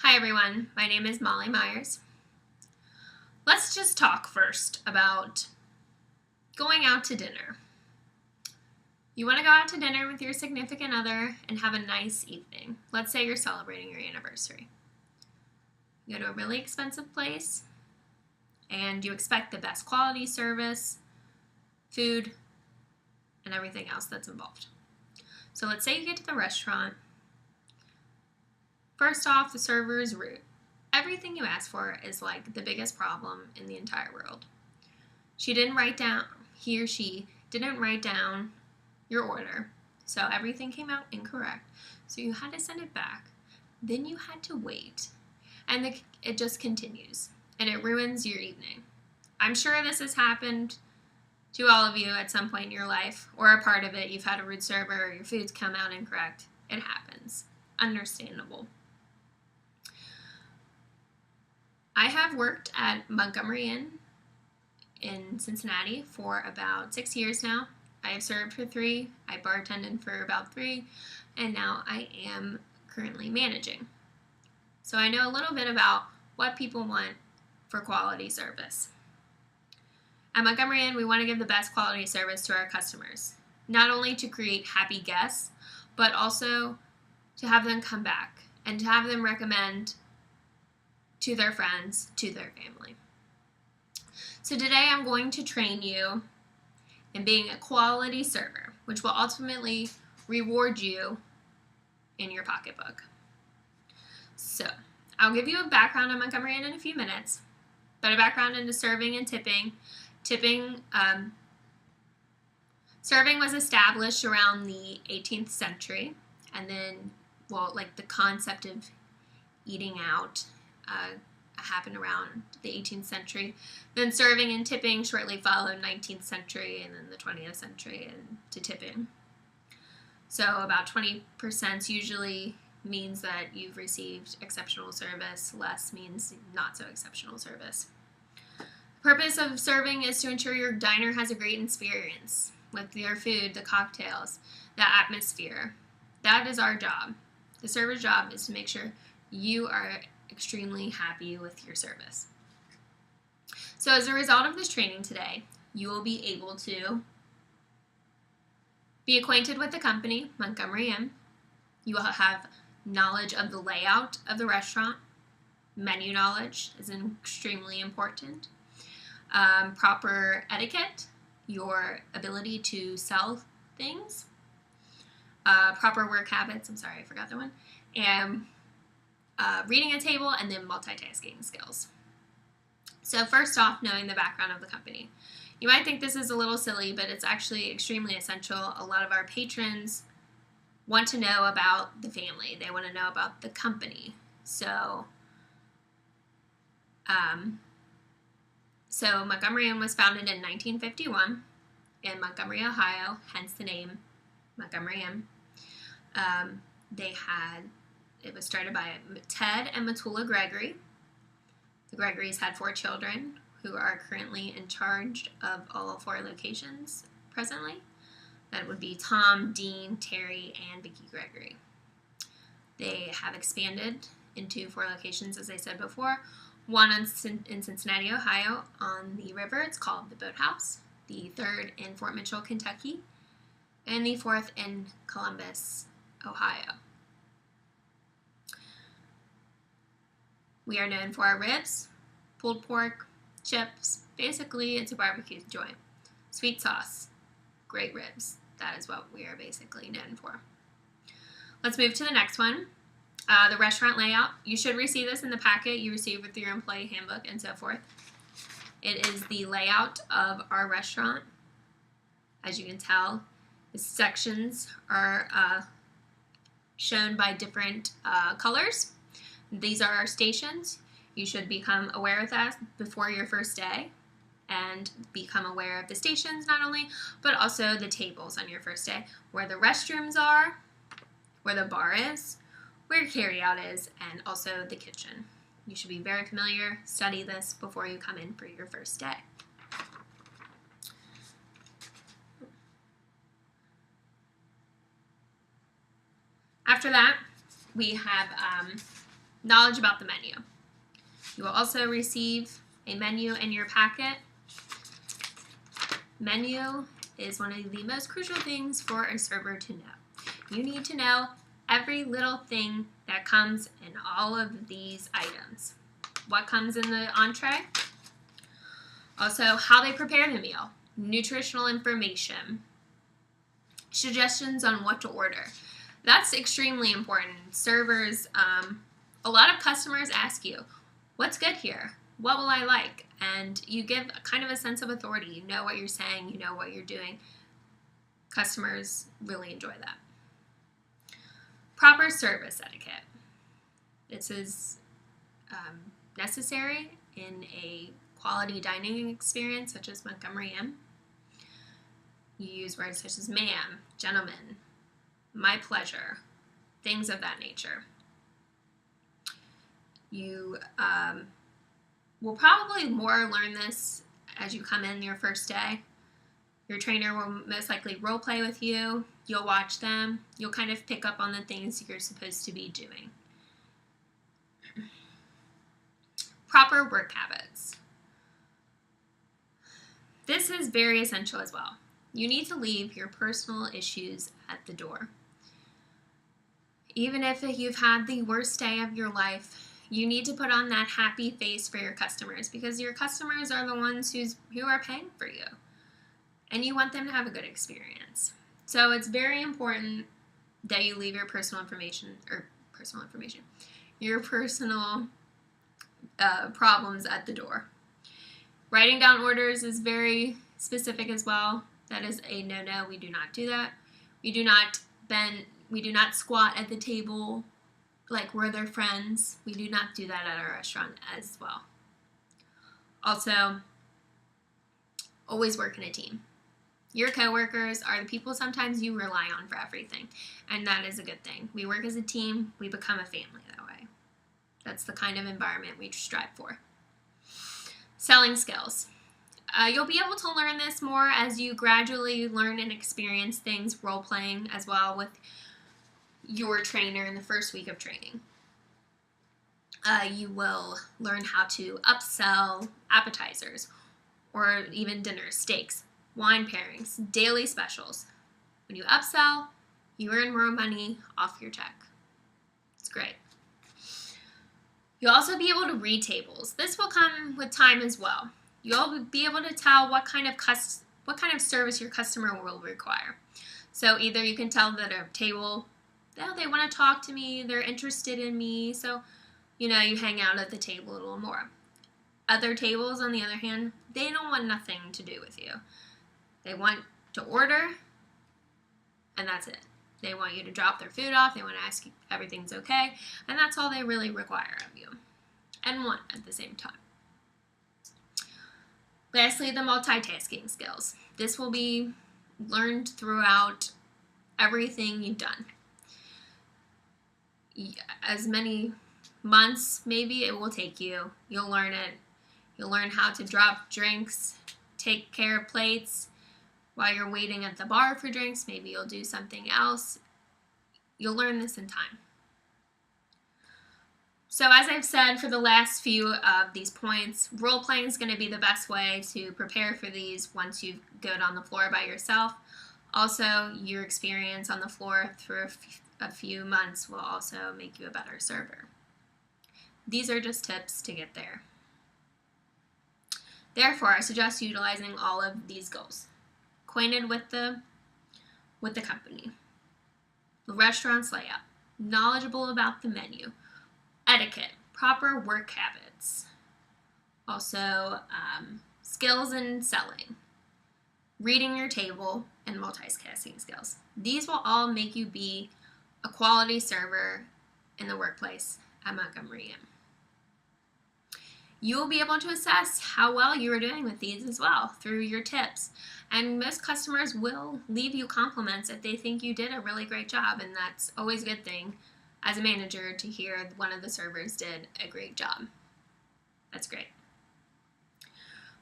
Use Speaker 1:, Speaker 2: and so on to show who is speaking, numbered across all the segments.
Speaker 1: Hi everyone, my name is Molly Myers. Let's just talk first about going out to dinner. You want to go out to dinner with your significant other and have a nice evening. Let's say you're celebrating your anniversary. You go to a really expensive place and you expect the best quality service, food, and everything else that's involved. So let's say you get to the restaurant. First off, the server is rude. Everything you ask for is like the biggest problem in the entire world. He or she didn't write down your order, so everything came out incorrect. So you had to send it back. Then you had to wait, and it just continues, and it ruins your evening. I'm sure this has happened to all of you at some point in your life, or a part of it. You've had a rude server, or your food's come out incorrect. It happens. Understandable. I have worked at Montgomery Inn in Cincinnati for about 6 years now. I have served for 3, I bartended for about 3, and now I am currently managing. So I know a little bit about what people want for quality service. At Montgomery Inn, we want to give the best quality service to our customers, not only to create happy guests, but also to have them come back and to have them recommend to their friends, to their family. So today I'm going to train you in being a quality server, which will ultimately reward you in your pocketbook. So I'll give you a background on Montgomery Inn in a few minutes, but a background into serving and tipping. Serving was established around the 18th century, and then, the concept of eating out happened around the 18th century. Then serving and tipping shortly followed 19th century, and then the 20th century into tipping. So about 20% usually means that you've received exceptional service, less means not so exceptional service. The purpose of serving is to ensure your diner has a great experience with your food, the cocktails, the atmosphere. That is our job. The server's job is to make sure you are extremely happy with your service. So as a result of this training today, you will be able to be acquainted with the company, Montgomery Inn. You will have knowledge of the layout of the restaurant. Menu knowledge is extremely important. Proper etiquette, your ability to sell things. Proper work habits, I'm sorry, I forgot that one. And reading a table, and then multitasking skills. So first off, knowing the background of the company. You might think this is a little silly, but it's actually extremely essential. A lot of our patrons want to know about the family. They want to know about the company. So Montgomery Inn was founded in 1951 in Montgomery, Ohio, hence the name Montgomery Inn. It was started by Ted and Matula Gregory. The Gregorys had 4 children who are currently in charge of all 4 locations presently. That would be Tom, Dean, Terry, and Vicki Gregory. They have expanded into 4 locations, as I said before. One in Cincinnati, Ohio, on the river. It's called the Boathouse. The 3rd in Fort Mitchell, Kentucky. And the 4th in Columbus, Ohio. We are known for our ribs, pulled pork, chips. Basically, it's a barbecue joint. Sweet sauce, great ribs. That is what we are basically known for. Let's move to the next one. The restaurant layout. You should receive this in the packet you receive with your employee handbook and so forth. It is the layout of our restaurant. As you can tell, the sections are shown by different colors. These are our stations. You should become aware of that before your first day and become aware of the stations not only, but also the tables on your first day, where the restrooms are, where the bar is, where carryout is, and also the kitchen. You should be very familiar. Study this before you come in for your first day. After that, we have knowledge about the menu. You will also receive a menu in your packet. Menu is one of the most crucial things for a server to know. You need to know every little thing that comes in all of these items. What comes in the entree? Also, how they prepare the meal, nutritional information, suggestions on what to order. That's extremely important. Servers, a lot of customers ask you, what's good here? What will I like? And you give kind of a sense of authority. You know what you're saying, you know what you're doing. Customers really enjoy that. Proper service etiquette. This is necessary in a quality dining experience such as Montgomery Inn. You use words such as ma'am, gentlemen, my pleasure, things of that nature. You will probably more learn this as you come in your first day. Your trainer will most likely role play with you. You'll watch them. You'll kind of pick up on the things you're supposed to be doing. Proper work habits. This is very essential as well. You need to leave your personal issues at the door. Even if you've had the worst day of your life, you need to put on that happy face for your customers, because your customers are the ones who are paying for you. And you want them to have a good experience. So it's very important that you leave your personal problems at the door. Writing down orders is very specific as well. That is a no-no. We do not do that. We do not squat at the table like we're their friends. We do not do that at our restaurant as well. Also, always work in a team. Your coworkers are the people sometimes you rely on for everything, and that is a good thing. We work as a team. We become a family that way. That's the kind of environment we strive for. Selling skills. You'll be able to learn this more as you gradually learn and experience things role-playing as well with your trainer in the first week of training. You will learn how to upsell appetizers or even dinner, steaks, wine pairings, daily specials. When you upsell, you earn more money off your check. It's great. You'll also be able to read tables. This will come with time as well. You'll be able to tell what kind of service your customer will require. So either you can tell that a table, they want to talk to me, they're interested in me, so you hang out at the table a little more. Other tables, on the other hand, they don't want nothing to do with you. They want to order, and that's it. They want you to drop their food off, they want to ask you if everything's okay, and that's all they really require of you, and want at the same time. Lastly, the multitasking skills. This will be learned throughout everything you've done. As many months, maybe, it will take you. You'll learn it. You'll learn how to drop drinks, take care of plates. While you're waiting at the bar for drinks, maybe you'll do something else. You'll learn this in time. So as I've said for the last few of these points, role-playing is going to be the best way to prepare for these once you go on the floor by yourself. Also, your experience on the floor through a few months will also make you a better server. These are just tips to get there. Therefore, I suggest utilizing all of these goals. Acquainted with the company, the restaurant's layout, knowledgeable about the menu, etiquette, proper work habits, also skills in selling, reading your table, and multitasking skills. These will all make you be a quality server in the workplace at Montgomery Inn. You will be able to assess how well you are doing with these as well through your tips. And most customers will leave you compliments if they think you did a really great job, and that's always a good thing as a manager to hear one of the servers did a great job. That's great.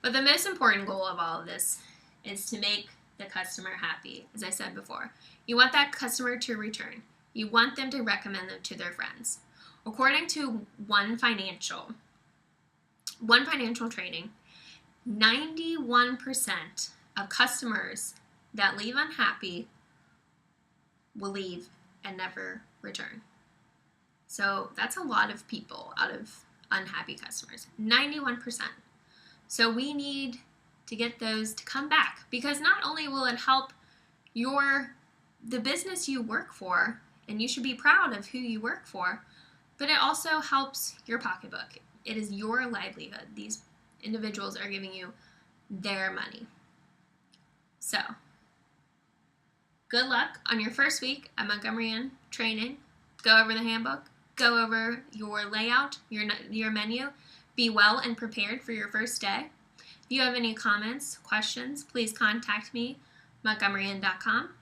Speaker 1: But the most important goal of all of this is to make the customer happy, as I said before. You want that customer to return. You want them to recommend them to their friends. According to One Financial Training, 91% of customers that leave unhappy will leave and never return. So that's a lot of people out of unhappy customers, 91%. So we need to get those to come back, because not only will it help the business you work for, and you should be proud of who you work for, but it also helps your pocketbook. It is your livelihood. These individuals are giving you their money. So, good luck on your first week at Montgomery Inn training. Go over the handbook. Go over your layout, your menu. Be well and prepared for your first day. If you have any comments, questions, please contact me, montgomeryinn.com,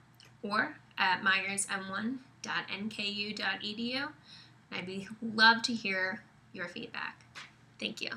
Speaker 1: or at myersm1.nku.edu. I'd love to hear your feedback. Thank you.